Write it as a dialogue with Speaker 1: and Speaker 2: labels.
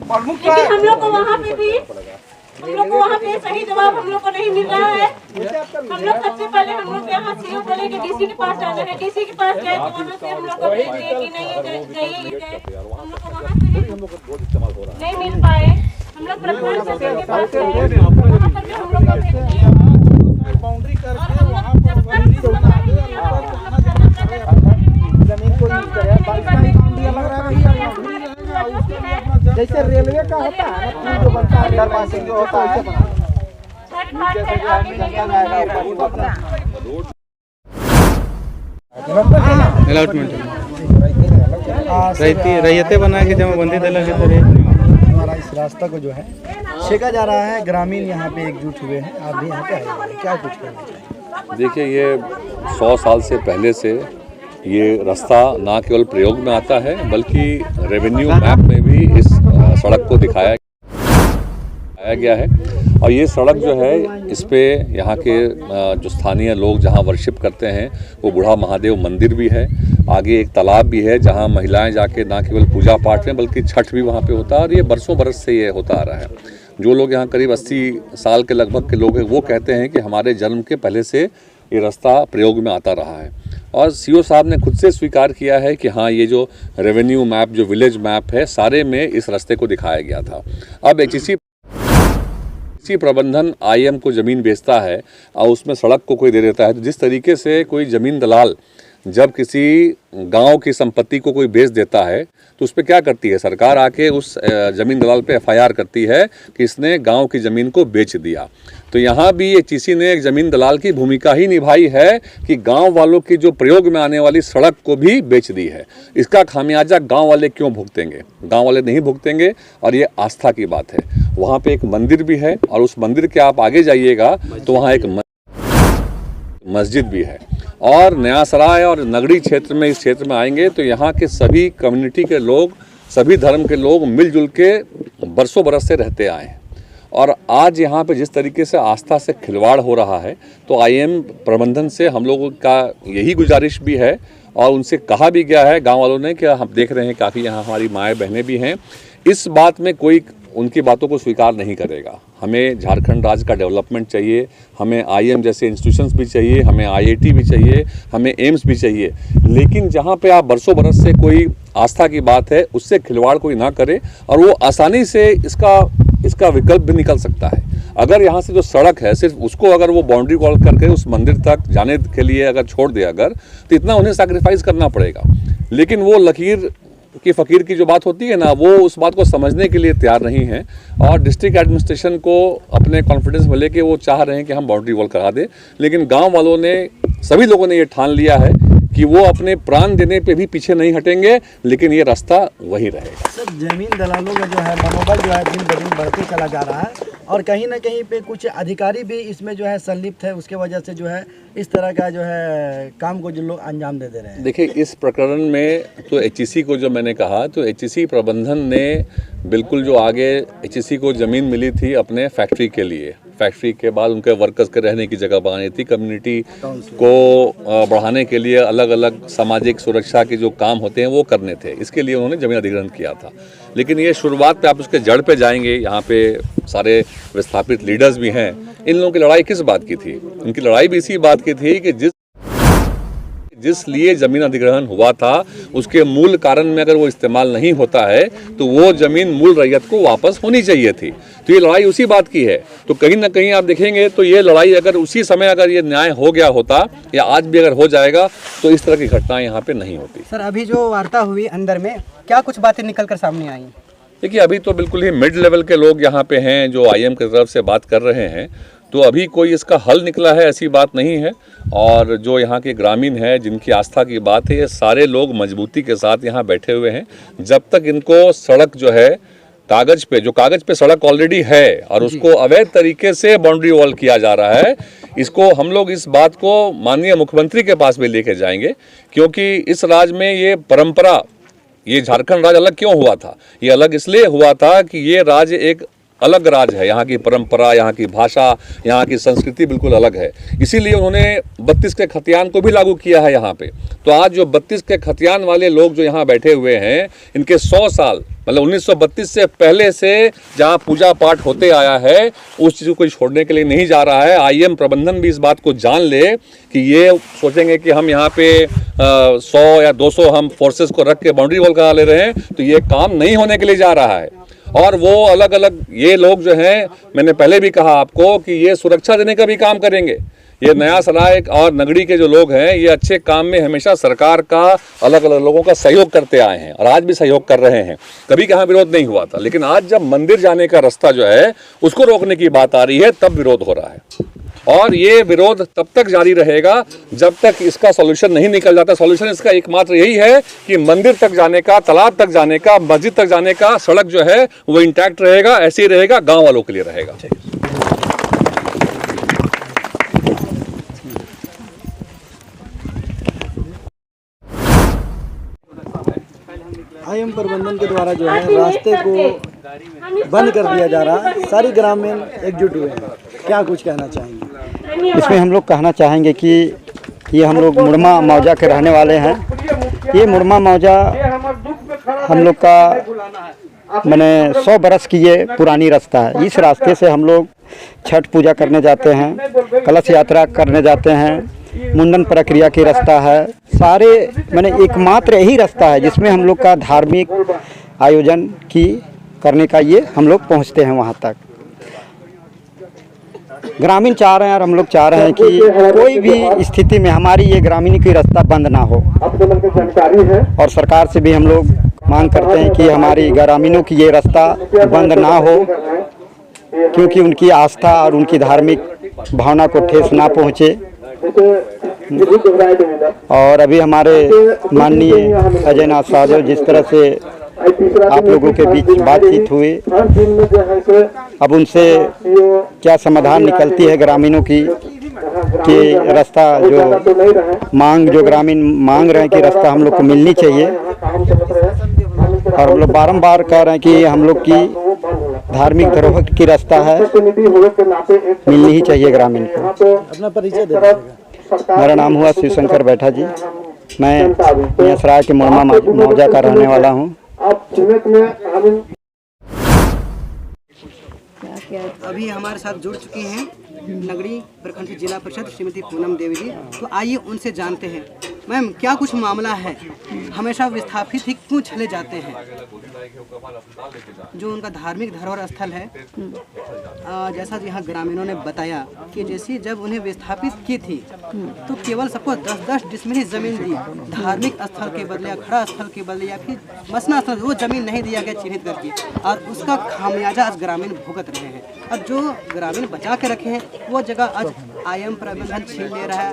Speaker 1: लेकिन हम लोग को वहाँ पे भी सही जवाब हम लोग को नहीं मिल रहा है। हम लोग सबसे पहले हम लोग यहाँ सीओ बोले कि डीसी के पास जाना है, डीसी के पास गए तो वहाँ से हम लोग को भेज दिए कि नहीं जाइए। हम लोग को वहाँ से नहीं मिल पाए। हम लोग प्रधान सचिव के पास गए, वहाँ पर भी हम लोग को भेज दिए।
Speaker 2: बाउंड्री करके वहाँ पर जमीन को यूज करे, जैसे रेलवे का होता है ना, जो बनता है अंडर पासिंग जो होता है
Speaker 3: अलॉटमेंट रैयते बना के जमाबंदी दिला के तरह
Speaker 2: हमारा इस रास्ता को जो है छेका जा रहा है। ग्रामीण यहाँ पे एकजुट हुए हैं। आप भी यहाँ पे आए, क्या कुछ कहना चाहिए?
Speaker 4: देखिए, ये 100 साल से पहले से ये रास्ता ना केवल प्रयोग में आता है बल्कि रेवेन्यू मैप में भी इस सड़क को दिखाया गया है। और ये सड़क जो है, इस पे यहाँ के जो स्थानीय लोग जहाँ वर्शिप करते हैं वो बूढ़ा महादेव मंदिर भी है, आगे एक तालाब भी है जहाँ महिलाएं जाके ना केवल पूजा पाठ में बल्कि छठ भी वहाँ पे होता है। और ये बरसों बरस से ये होता आ रहा है। जो लोग यहाँ करीब 80 साल के लगभग के लोग हैं वो कहते हैं कि हमारे जन्म के पहले से ये रास्ता प्रयोग में आता रहा है। और सीओ साहब ने खुद से स्वीकार किया है कि हाँ, ये जो रेवेन्यू मैप, जो विलेज मैप है, सारे में इस रास्ते को दिखाया गया था। अब एचईसी प्रबंधन आईएम को ज़मीन बेचता है और उसमें सड़क को कोई दे देता है। तो जिस तरीके से कोई ज़मीन दलाल जब किसी गांव की संपत्ति को कोई बेच देता है तो उस पर क्या करती है सरकार? आके उस ज़मीन दलाल पे एफआईआर करती है कि इसने गांव की ज़मीन को बेच दिया। तो यहाँ भी एचईसी ने एक ज़मीन दलाल की भूमिका ही निभाई है कि गांव वालों की जो प्रयोग में आने वाली सड़क को भी बेच दी है। इसका खामियाजा गांव वाले क्यों भुगतेंगे? गांव वाले नहीं भुगतेंगे। और ये आस्था की बात है। वहाँ पे एक मंदिर भी है और उस मंदिर के आप आगे जाइएगा तो वहाँ एक मस्जिद भी है। और नया सराय और नगरी क्षेत्र में, इस क्षेत्र में आएंगे तो यहाँ के सभी कम्युनिटी के लोग, सभी धर्म के लोग मिलजुल के बरसों बरस से रहते आए हैं। और आज यहाँ पे जिस तरीके से आस्था से खिलवाड़ हो रहा है तो आईएम प्रबंधन से हम लोगों का यही गुजारिश भी है और उनसे कहा भी गया है गांव वालों ने कि हम देख रहे हैं काफ़ी यहाँ हमारी माएँ बहनें भी हैं, इस बात में कोई उनकी बातों को स्वीकार नहीं करेगा। हमें झारखंड राज्य का डेवलपमेंट चाहिए, हमें आईएम जैसे इंस्टीट्यूशंस भी चाहिए, हमें आईआईटी भी चाहिए, हमें एम्स भी चाहिए। लेकिन जहाँ पे आप बरसों बरस से कोई आस्था की बात है उससे खिलवाड़ कोई ना करे और वो आसानी से इसका विकल्प भी निकल सकता है। अगर यहाँ से जो सड़क है सिर्फ उसको अगर वो बाउंड्री वॉल करके उस मंदिर तक जाने के लिए अगर छोड़ दे अगर, तो इतना उन्हें सैक्रिफाइस करना पड़ेगा। लेकिन वो लकीर कि फ़कीर की जो बात होती है ना, वो उस बात को समझने के लिए तैयार नहीं है। और डिस्ट्रिक्ट एडमिनिस्ट्रेशन को अपने कॉन्फिडेंस में लेके वो चाह रहे हैं कि हम बाउंड्री वॉल करा दें। लेकिन गांव वालों ने, सभी लोगों ने ये ठान लिया है कि वो अपने प्राण देने पे भी पीछे नहीं हटेंगे, लेकिन ये रास्ता वही रहेगा।
Speaker 2: सर, जमीन दलालों का जो है मनोबल जो है दिन ब दिन बढ़ते चला जा रहा है और कहीं ना कहीं पे कुछ अधिकारी भी इसमें जो है संलिप्त है, उसके वजह से जो है इस तरह का जो है काम को जो लोग अंजाम दे रहे हैं।
Speaker 4: देखिए, इस प्रकरण में तो एचईसी को जो मैंने कहा तो एचईसी प्रबंधन ने बिल्कुल जो आगे एचईसी को ज़मीन मिली थी अपने फैक्ट्री के लिए, फैक्ट्री के बाद उनके वर्कर्स के रहने की जगह बनानी थी, कम्युनिटी को बढ़ाने के लिए अलग अलग सामाजिक सुरक्षा के जो काम होते हैं वो करने थे, इसके लिए उन्होंने ज़मीन अधिग्रहण किया था। लेकिन ये शुरुआत पे आप उसके जड़ पे जाएंगे, यहाँ पे सारे विस्थापित लीडर्स भी हैं। इन लोगों की लड़ाई किस बात की थी? उनकी लड़ाई भी इसी बात की थी कि जिस लिए ज़मीन अधिग्रहण हुआ था उसके मूल कारण में अगर वो इस्तेमाल नहीं होता है तो वो ज़मीन मूल रैयत को वापस होनी चाहिए थी। तो ये लड़ाई उसी बात की है। तो कहीं ना कहीं आप देखेंगे तो ये लड़ाई अगर उसी समय अगर ये न्याय हो गया होता या आज भी अगर हो जाएगा तो इस तरह की घटनाएं यहाँ पे नहीं होती।
Speaker 5: सर, अभी जो वार्ता हुई अंदर में क्या कुछ बातें निकल कर सामने आई?
Speaker 4: देखिए, अभी तो बिल्कुल ही मिड लेवल के लोग यहाँ पे हैं जो आईएम की तरफ से बात कर रहे हैं। तो अभी कोई इसका हल निकला है ऐसी बात नहीं है। और जो यहाँ के ग्रामीण हैं जिनकी आस्था की बात है, ये सारे लोग मजबूती के साथ यहाँ बैठे हुए हैं। जब तक इनको सड़क जो है कागज़ पे सड़क ऑलरेडी है और उसको अवैध तरीके से बाउंड्री वॉल किया जा रहा है, इसको हम लोग इस बात को माननीय मुख्यमंत्री के पास भी लेके जाएंगे। क्योंकि इस राज्य में ये परंपरा, ये झारखंड राज्य अलग क्यों हुआ था? ये अलग इसलिए हुआ था कि ये राज्य एक अलग राज्य है। यहाँ की परंपरा, यहाँ की भाषा, यहाँ की संस्कृति बिल्कुल अलग है। इसीलिए उन्होंने 32 के खतियान को भी लागू किया है यहाँ पे। तो आज जो 32 के खतियान वाले लोग जो यहाँ बैठे हुए हैं, इनके 100 साल मतलब 1932 से पहले से जहाँ पूजा पाठ होते आया है उस चीज़ को छोड़ने के लिए नहीं जा रहा है। आईएम प्रबंधन भी इस बात को जान ले कि ये सोचेंगे कि हम यहाँ पे 100 या 200 हम फोर्सेस को रख के बाउंड्री वॉल करा ले रहे हैं, तो ये काम नहीं होने के लिए जा रहा है। और वो अलग अलग ये लोग जो हैं, मैंने पहले भी कहा आपको कि ये सुरक्षा देने का भी काम करेंगे। ये नया सराय और नगरी के जो लोग हैं, ये अच्छे काम में हमेशा सरकार का अलग अलग लोगों का सहयोग करते आए हैं और आज भी सहयोग कर रहे हैं। कभी कहाँ विरोध नहीं हुआ था, लेकिन आज जब मंदिर जाने का रास्ता जो है उसको रोकने की बात आ रही है, तब विरोध हो रहा है। और ये विरोध तब तक जारी रहेगा जब तक इसका सॉल्यूशन नहीं निकल जाता। सॉल्यूशन इसका एकमात्र यही है कि मंदिर तक जाने का, तालाब तक जाने का, मस्जिद तक जाने का सड़क जो है वो इंटैक्ट रहेगा, ऐसे ही रहेगा, गाँव वालों के लिए रहेगा।
Speaker 2: आईएम प्रबंधन के द्वारा जो है रास्ते को बंद कर दिया जा रहा है। सारी ग्रामीण एकजुट हुए हैं, क्या कुछ कहना चाहेंगे?
Speaker 5: इसमें हम लोग कहना चाहेंगे कि ये हम लोग मुड़मा मौजा के रहने वाले हैं। ये मुड़मा मौजा हम लोग का मैंने 100 बरस की ये पुरानी रास्ता है। इस रास्ते से हम लोग छठ पूजा करने जाते हैं, कलश यात्रा करने जाते हैं, मुंडन प्रक्रिया की रास्ता है। सारे मैंने एकमात्र यही रास्ता है जिसमें हम लोग का धार्मिक आयोजन की करने का ये हम लोग पहुंचते हैं वहां तक। ग्रामीण चाह रहे हैं और हम लोग चाह रहे हैं कि कोई भी स्थिति में हमारी ये ग्रामीण की रास्ता बंद ना हो, और सरकार से भी हम लोग मांग करते हैं कि हमारी ग्रामीणों की ये रास्ता बंद ना हो, क्योंकि उनकी आस्था और उनकी धार्मिक भावना को ठेस ना पहुँचे। और अभी हमारे माननीय अजय नाथ साहब जिस तरह से आप लोगों के बीच बातचीत हुई, अब उनसे क्या समाधान निकलती है ग्रामीणों की कि रास्ता जो मांग जो ग्रामीण मांग रहे हैं कि रास्ता हम लोग को मिलनी चाहिए, और हम लोग बारंबार कह रहे हैं कि हम लोग की धार्मिक धरोहर की रास्ता है, मिलनी ही चाहिए ग्रामीण को।
Speaker 2: अपना परिचय दे दीजिएगा।
Speaker 5: मेरा नाम हुआ शिवशंकर बैठा जी, मैं मियाँसराय के मुड़मा मौजा का रहने वाला हूँ। अभी हमारे साथ जुड़ चुकी हैं नगरी प्रखंड की जिला परिषद श्रीमती पूनम देवी जी, तो आइए उनसे जानते हैं। मैम, क्या कुछ मामला है, हमेशा विस्थापित ही क्यों चले जाते हैं? जो उनका धार्मिक धरोहर स्थल है, जैसा यहाँ ग्रामीणों ने बताया कि जैसे जब उन्हें विस्थापित की थी तो केवल सबको 10-10 डिसमिल ज़मीन दी, धार्मिक स्थल के बदले या खड़ा स्थल के बदले या फिर मसना स्थल, वो ज़मीन नहीं दिया गया चिन्हित करके, और उसका खामियाजा आज ग्रामीण भुगत रहे हैं। अब जो ग्रामीण बचा के रखे हैं वो जगह आज आईएम प्रबंधन छीन ले रहा है।